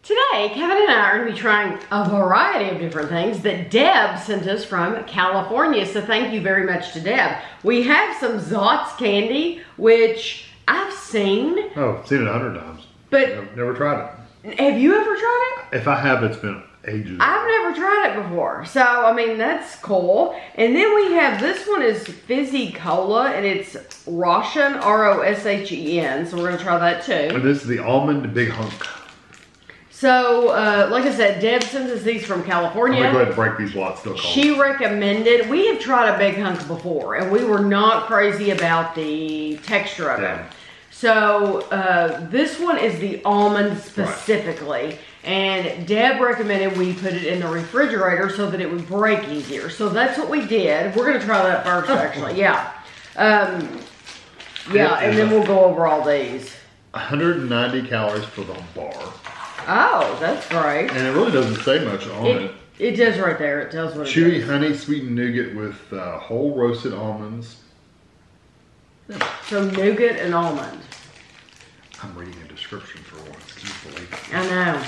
Today, Kevin and I are going to be trying a variety of different things that Deb sent us from California. So thank you very much to Deb. We have some Zotz candy, which I've seen. Oh, I've seen it 100 times. But never tried it. Have you ever tried it? If I have, it's been ages. I've never tried it before. So, I mean, that's cool. And then we have, this one is Fizzy Cola, and it's Roshen, R-O-S-H-E-N. So we're going to try that too. And this is the Almond Big Hunk. So, like I said, Deb sends us these from California. I'm going to go ahead and break these lots. Still cold. She recommended, we have tried a Big Hunk before, and we were not crazy about the texture of it. So, this one is the almond specifically. Right. And Deb recommended we put it in the refrigerator so that it would break easier. So that's what we did. We're going to try that first, actually. Yeah. Yeah, and then we'll go over all these. 190 calories for the bar. Oh, that's great. And it really doesn't say much on it. It does right there. It tells what it is. Chewy honey sweetened nougat with whole roasted almonds. So nougat and almond. I'm reading a description for once. Can you believe it? I know.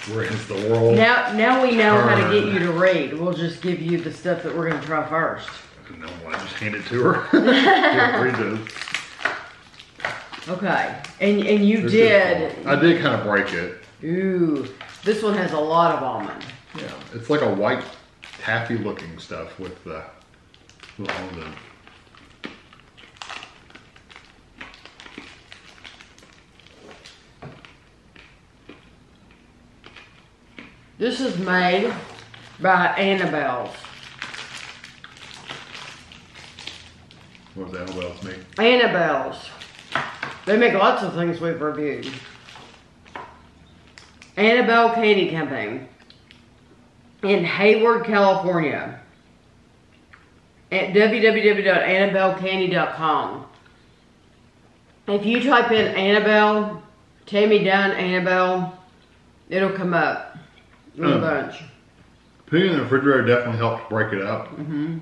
We're into the world. Now we know how to get you to read. We'll just give you the stuff that we're going to try first. No, I just hand it to her. Here, read this. Okay, and you did. I did kind of break it. Ooh, this one has a lot of almond. Yeah, it's like a white taffy looking stuff with the almond. This is made by Annabelle. What was Annabelle's make? Annabelle's. They make lots of things we've reviewed. Annabelle Candy Company in Hayward, California. At www.annabellecandy.com. If you type in Annabelle, Tammy Dunn, Annabelle, it'll come up with a bunch. Putting it in the refrigerator definitely helps break it up. And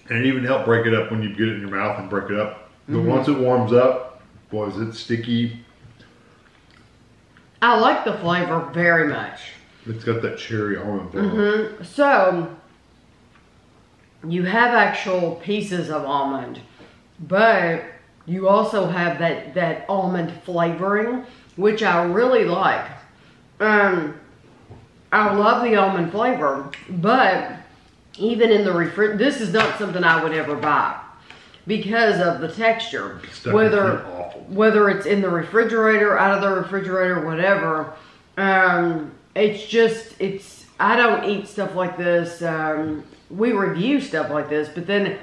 it even helped break it up when you get it in your mouth and break it up. But once it warms up, boy, is it sticky. I like the flavor very much. It's got that cherry almond flavor. So, you have actual pieces of almond, but you also have that almond flavoring, which I really like. I love the almond flavor, but even in the refrigerator, this is not something I would ever buy because of the texture. Whether it's in the refrigerator, out of the refrigerator, whatever. I don't eat stuff like this. We review stuff like this, but then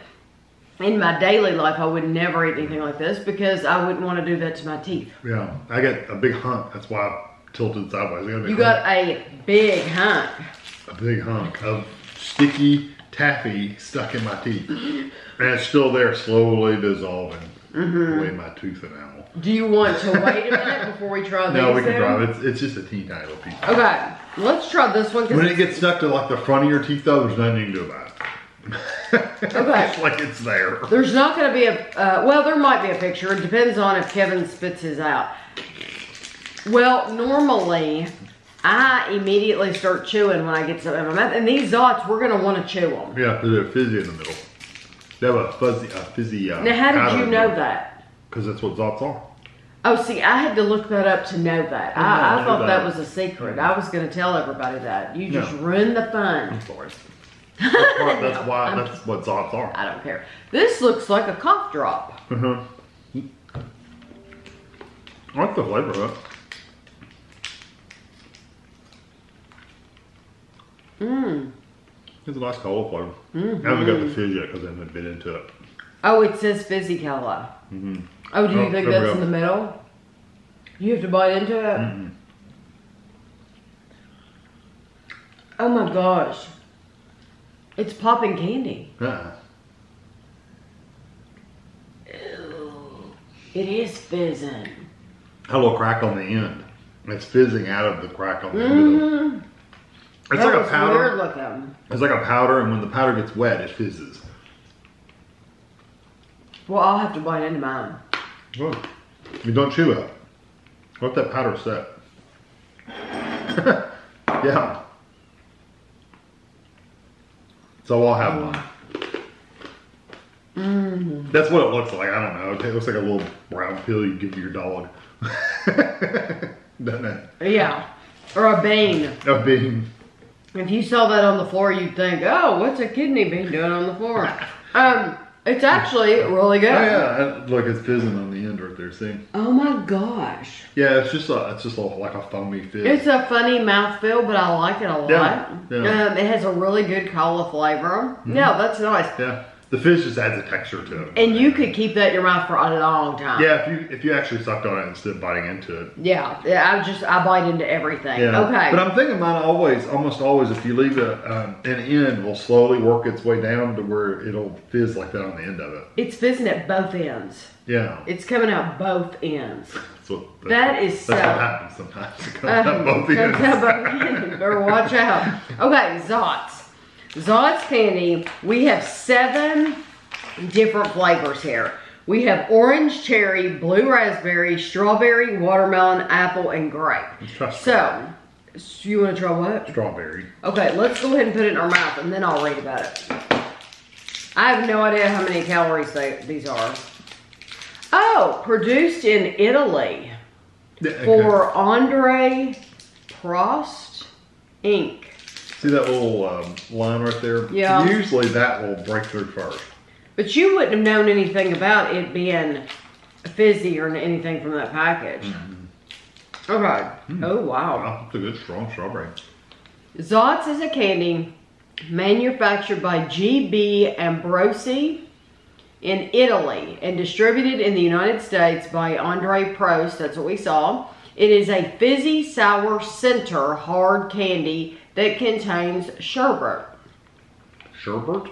in my daily life, I would never eat anything like this because I wouldn't want to do that to my teeth. Yeah, I got a big hunk. That's why I tilted sideways. You got a big hunk. A big hunk of sticky taffy stuck in my teeth. And it's still there, slowly dissolving away my tooth enamel. Do you want to wait a minute before we try these? No, we can try it. It's just a teeny tiny little piece. Okay, let's try this one. When it gets stuck to like the front of your teeth though, there's nothing you can do about it. Okay. It's like it's there. There's not going to be a, well, there might be a picture. It depends on if Kevin spits his out. Well, normally, I immediately start chewing when I get something in my mouth. And these Zotz, we're going to want to chew them. Yeah, they're fizzy in the middle. They have a fizzy. Now, how did you know that? Because that's what Zotz are. Oh, see, I had to look that up to know that. I thought that was a secret. I was going to tell everybody that. You just ruined the fun. I'm sorry. That's what Zotz are. I don't care. This looks like a cough drop. I like the flavor of it. It's a nice cola flavor. I haven't got the fizz yet because I haven't bit into it. Oh, it says Fizzy Cola. Oh, do you think that's in the middle? You have to bite into it? Oh my gosh. It's popping candy. Ew. It is fizzing. A little crack on the end. It's fizzing out of the crack on the end. It's like a powder. Weird looking. It's like a powder, and when the powder gets wet, it fizzes. Well, I'll have to bite into mine. Good. You don't chew it. Let that powder set. Yeah. So I'll have mine. That's what it looks like. I don't know. It looks like a little brown pill you give your dog. Doesn't it? Yeah. Or a bean. A bean. If you saw that on the floor, you'd think, oh, what's a kidney bean doing on the floor? It's actually really good. Oh yeah, look, it's fizzing on the end right there. See? Oh my gosh. Yeah, it's just like a foamy fizz. It's a funny mouthfeel, but I like it a lot. Yeah. It has a really good cola flavor. Yeah, that's nice. Yeah, the fizz just adds a texture to it. And you could keep that in your mouth for a long time. Yeah, if you actually sucked on it instead of biting into it. Yeah, I bite into everything. Yeah. Okay. But I'm thinking mine almost always, if you leave an end, will slowly work its way down to where it'll fizz like that on the end of it. It's fizzing at both ends. Yeah. It's coming out both ends. That's what That's what happens sometimes. It comes out both ends. Comes out both ends. Better watch out. Okay, Zotz. Zotz candy. We have 7 different flavors here. We have orange, cherry, blue raspberry, strawberry, watermelon, apple, and grape. Let's try So, you want to try what? Strawberry. Okay, let's go ahead and put it in our mouth, and then I'll read about it. I have no idea how many calories these are. Oh, produced in Italy for Andre Prost Inc. See that little line right there? Yeah. Usually that will break through first. But you wouldn't have known anything about it being fizzy or anything from that package. Okay. Oh, wow. Wow, that's a good strong strawberry. Zotz is a candy manufactured by G.B. Ambrosi in Italy and distributed in the United States by Andre Prost. That's what we saw. It is a fizzy sour center hard candy that contains sherbet. Sherbet?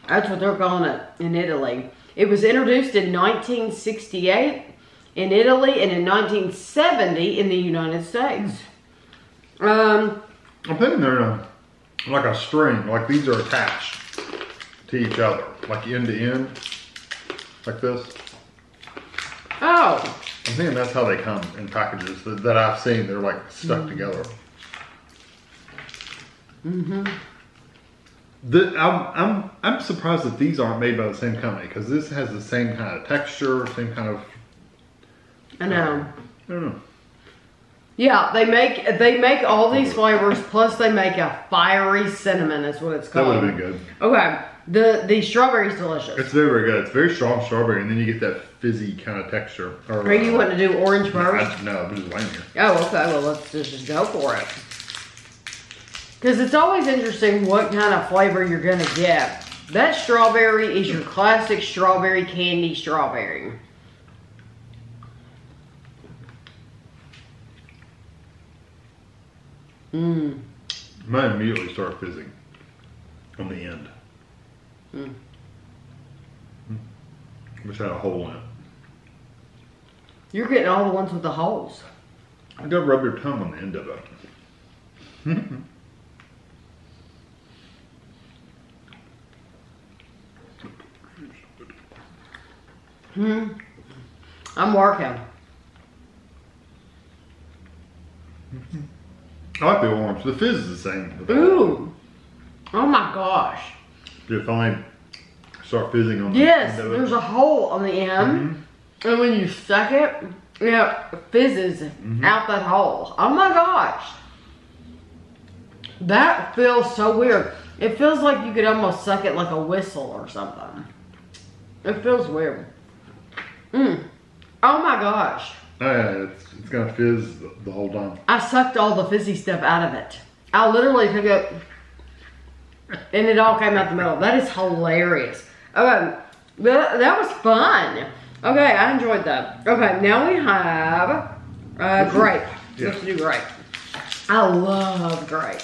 That's what they're calling it in Italy. It was introduced in 1968 in Italy and in 1970 in the United States. I'm thinking they're like a string, like these are attached to each other, like end to end, like this. Oh. I'm thinking that's how they come in packages that I've seen. They're like stuck together. I'm surprised that these aren't made by the same company because this has the same kind of texture, same kind of. I know. I don't know. Yeah, they make all these flavors, plus they make a fiery cinnamon. That's what it's called. That would have been good. Okay, the strawberry's delicious. It's very, very good. It's very strong strawberry, and then you get that fizzy kind of texture. Are you wanting to do orange first? No, I'm just laying here. Oh, okay. Well, let's just go for it. Because it's always interesting what kind of flavor you're going to get. That strawberry is your classic strawberry candy strawberry. Mine immediately start fizzing on the end. Which had a hole in it. You're getting all the ones with the holes. You gotta rub your tongue on the end of it. I'm working. I like the orange. The fizz is the same. Ooh. Oh my gosh. Did it finally start fizzing on the Yes, end of it? there's a hole on the end. And when you suck it, it fizzes out that hole. Oh my gosh. That feels so weird. It feels like you could almost suck it like a whistle or something. It feels weird. Oh my gosh. Oh yeah, it's gonna fizz the whole time. I sucked all the fizzy stuff out of it. I literally took it and it all came out the middle. That is hilarious. Okay, that was fun. Okay, I enjoyed that. Okay, now we have grape. Yeah. Let's do grape. I love grape.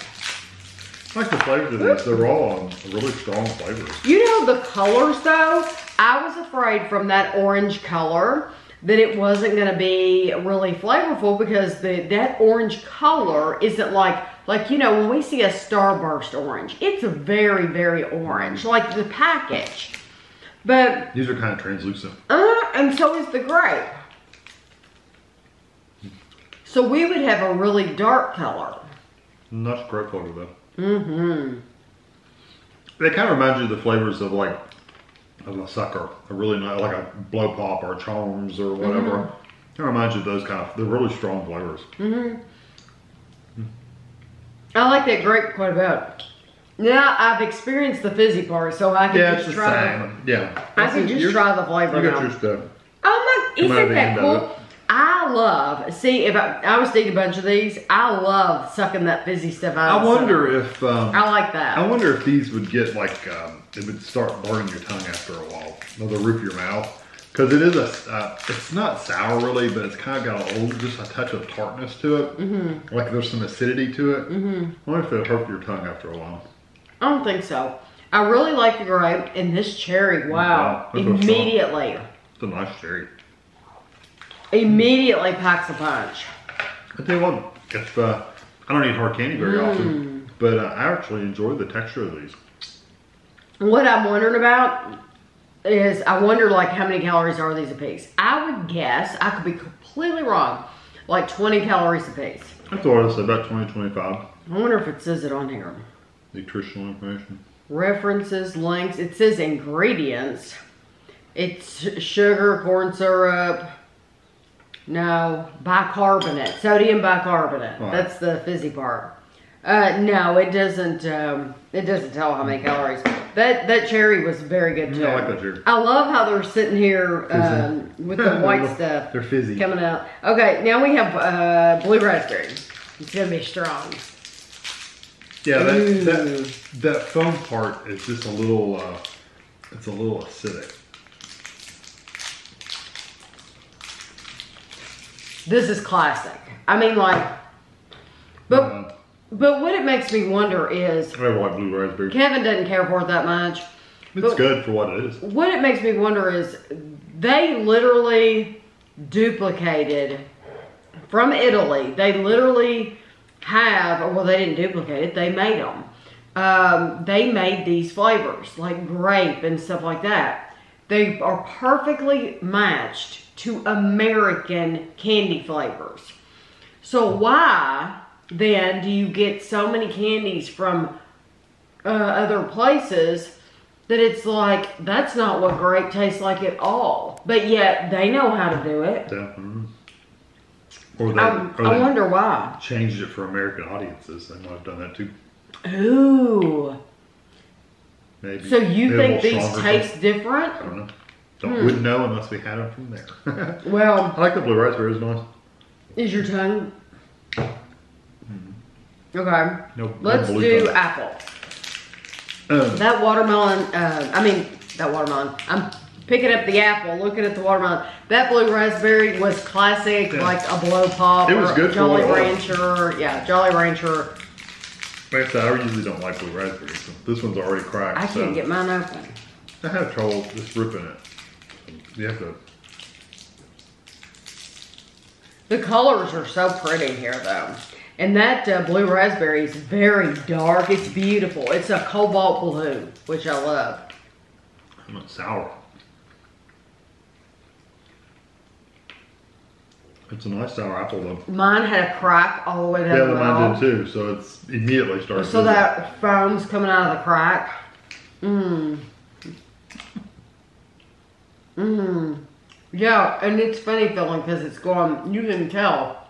I like the flavors of these. They're all really strong flavors. You know the colors though? I was afraid from that orange color that it wasn't going to be really flavorful because that orange color isn't like you know when we see a Starburst orange, it's very, very orange, like the package. But these are kind of translucent. and so is the grape. So we would have a really dark color. That's grape flavor though. Mm-hmm. It kind of reminds you of the flavors of like of a sucker, a really nice, like a blow pop or charms or whatever. It reminds you of those kind of, they're really strong flavors. I like that grape quite a bit. Now I've experienced the fizzy part, so I can just try I can just try the flavor You now. got your stuff. Oh my, isn't that cool? I love, see, if I was to eat a bunch of these, I love sucking that fizzy stuff out. I wonder if I like that. I wonder if these would get like it would start burning your tongue after a while, or the roof of your mouth, because it is it's not sour really, but it's kind of got just a touch of tartness to it. Like there's some acidity to it. I wonder if it'll hurt your tongue after a while. I don't think so. I really like the grape and this cherry. Wow, immediately. It's a nice cherry. Immediately packs a punch. I tell you what, if I don't eat hard candy very often, but I actually enjoy the texture of these. What I'm wondering about is, I wonder like how many calories are these a piece? I would guess, I could be completely wrong, like 20 calories a piece. I thought it said about 20, 25. I wonder if it says it on here. Nutritional information. References, links, it says ingredients. It's sugar, corn syrup. No, bicarbonate, sodium bicarbonate. Right. That's the fizzy part. No, it doesn't tell how many calories. That cherry was very good too. I like that cherry. I love how they're sitting here with the white stuff. They're fizzy. Coming out. Okay, now we have blue raspberry. It's gonna be strong. Yeah, that foam part is just a little, it's a little acidic. This is classic. I mean, like, but what it makes me wonder is, I never like blue raspberry. Kevin doesn't care for it that much. It's good for what it is. What it makes me wonder is, they literally duplicated from Italy. They literally have, well, they didn't duplicate it. They made them. They made these flavors like grape and stuff like that. They are perfectly matched to American candy flavors. So why then do you get so many candies from other places that it's like, that's not what grape tastes like at all. But yet they know how to do it. Definitely. Or I wonder why. Changed it for American audiences. They might have done that too. Ooh. Maybe. So you think these taste different? I don't know. Wouldn't know unless we had them from there. Well, I like the blue raspberry. It's nice. Is your tongue? Okay. No, Let's do apple. That watermelon, that watermelon. I'm picking up the apple, looking at the watermelon. That blue raspberry was classic, like a blow pop. It was good Jolly for Rancher. Yeah, Jolly Rancher. Like I said, I usually don't like blue raspberries. So this one's already cracked. I can't get mine open. I have trouble just ripping it. You have to. The colors are so pretty here, though. And that blue raspberry is very dark. It's beautiful. It's a cobalt blue, which I love. It's not sour. It's a nice sour apple, though. Mine had a crack all the way down the middle. Yeah, mine did too. So it's immediately starts. So that foam's coming out of the crack. Yeah, and it's funny feeling because it's going, you can tell.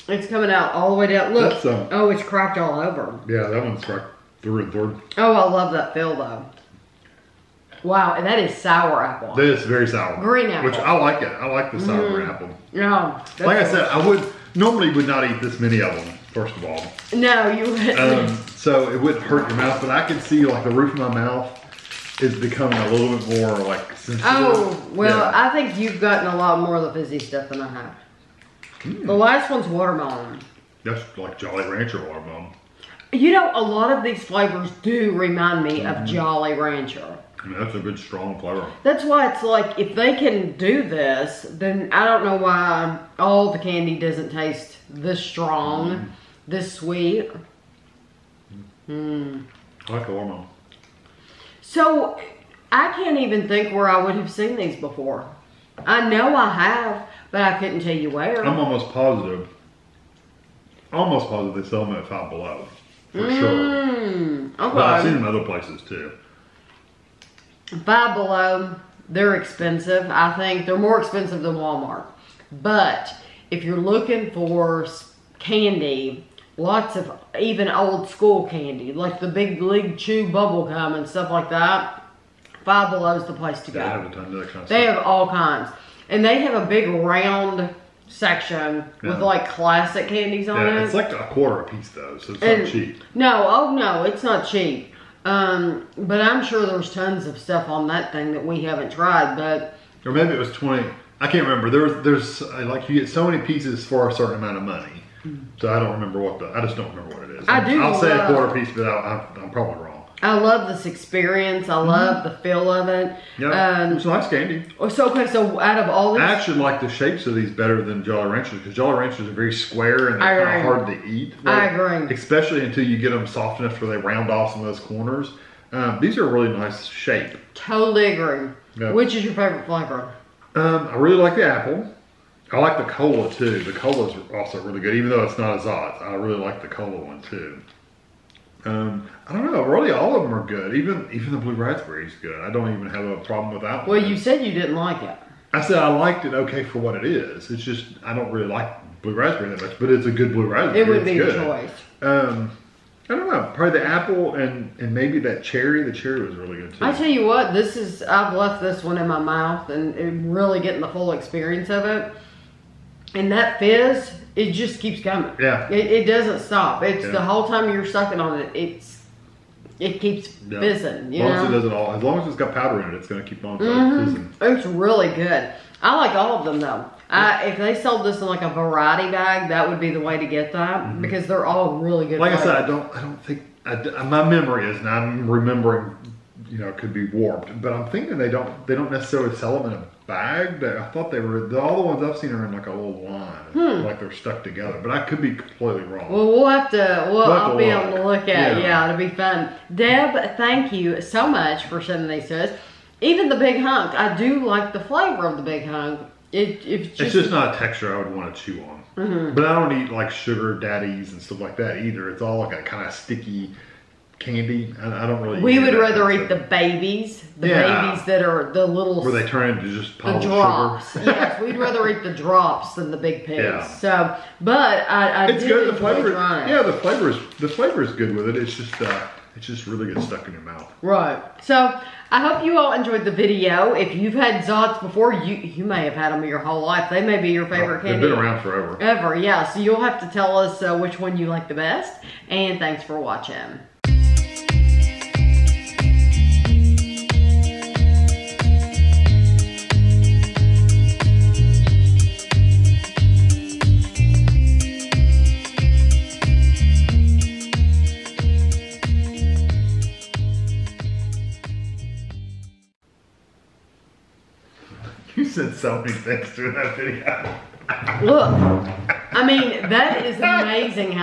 It's coming out all the way down. Look, oh, it's cracked all over. Yeah, that one's cracked through and through. Oh, I love that feel though. Wow, and that is sour apple. That is very sour. Green apple. Which I like it. I like the sour green apple. Yeah. Like I said, I normally would not eat this many of them, first of all. No, you wouldn't. So it wouldn't hurt your mouth, but I can see like the roof of my mouth is becoming a little bit more like sensitive. Oh, well, yeah. I think you've gotten a lot more of the fizzy stuff than I have. The last one's watermelon. That's like Jolly Rancher watermelon. You know, a lot of these flavors do remind me of Jolly Rancher. I mean, that's a good strong flavor. That's why it's like, if they can do this, then I don't know why all the candy doesn't taste this strong, this sweet. I like the watermelon. So, I can't even think where I would have seen these before. I know I have, but I couldn't tell you where. I'm almost positive they sell them at Five Below. For sure. Okay. But I've seen them other places too. Five Below, they're expensive. I think they're more expensive than Walmart. But if you're looking for candy, lots of even old school candy, like the Big League Chew bubble gum and stuff like that, Five Below's the place to go. They have a ton of that kind of They stuff. have all kinds. And they have a big round section with like classic candies on it. It's like $1 a piece though, so it's not cheap. No, it's not cheap. But I'm sure there's tons of stuff on that thing that we haven't tried, but... Or maybe it was 20, I can't remember. There's like you get so many pieces for a certain amount of money. So I don't remember I just don't remember what it is. I'll say $1 piece, but I'm probably wrong. I love this experience. I love the feel of it. Yeah, it's nice candy. So out of all these... I actually like the shapes of these better than Jolly Ranchers because Jolly Ranchers are very square and they're kind of hard to eat. I agree. Especially until you get them soft enough where they round off some of those corners. These are a really nice shape. Totally agree. Yep. Which is your favorite flavor? I really like the apple. I like the cola too. The cola is also really good, even though it's not a Zotz. I really like the cola one too. I don't know. Really, all of them are good. Even the blue raspberry is good. I don't even have a problem with that one. Well, you said you didn't like it. I said I liked it okay for what it is. It's just I don't really like blue raspberry that much, but it's a good blue raspberry. It would be a choice. I don't know. Probably the apple and maybe that cherry. The cherry was really good too. I tell you what, I've left this one in my mouth and really getting the full experience of it. And that fizz, it just keeps coming. Yeah. It doesn't stop. It's the whole time you're sucking on it, it keeps fizzing. As long as it doesn't as long as it's got powder in it, it's gonna keep on fizzing. It's really good. I like all of them though. If they sold this in like a variety bag, that would be the way to get that because they're all really good. Like I said, I don't think my memory is, and I'm remembering, could be warped, but I'm thinking they don't necessarily sell them in a bag. I thought they were all the ones I've seen are in like a little line, like they're stuck together. But I could be completely wrong. Well, I'll be able to look at. Yeah, it'll be fun. Deb, thank you so much for sending these to us. Even the Big Hunk, I do like the flavor of the Big Hunk. It's just not a texture I would want to chew on. But I don't eat like sugar daddies and stuff like that either. It's all like a kind of sticky candy. I don't really. We would rather eat the babies. Babies that are the little. Where they turn into just the drops. Sugar. Yes, we'd rather eat the drops than the big pigs. Yeah. So, but it's good. The flavor. Yeah, the flavor is good with it. It's just really good stuck in your mouth. Right. So I hope you all enjoyed the video. If you've had Zotz before, you may have had them your whole life. They may be your favorite candy. They've been around forever. Ever, yeah. So you'll have to tell us which one you like the best. And thanks for watching. You said so many things during that video. Look, I mean, that is amazing how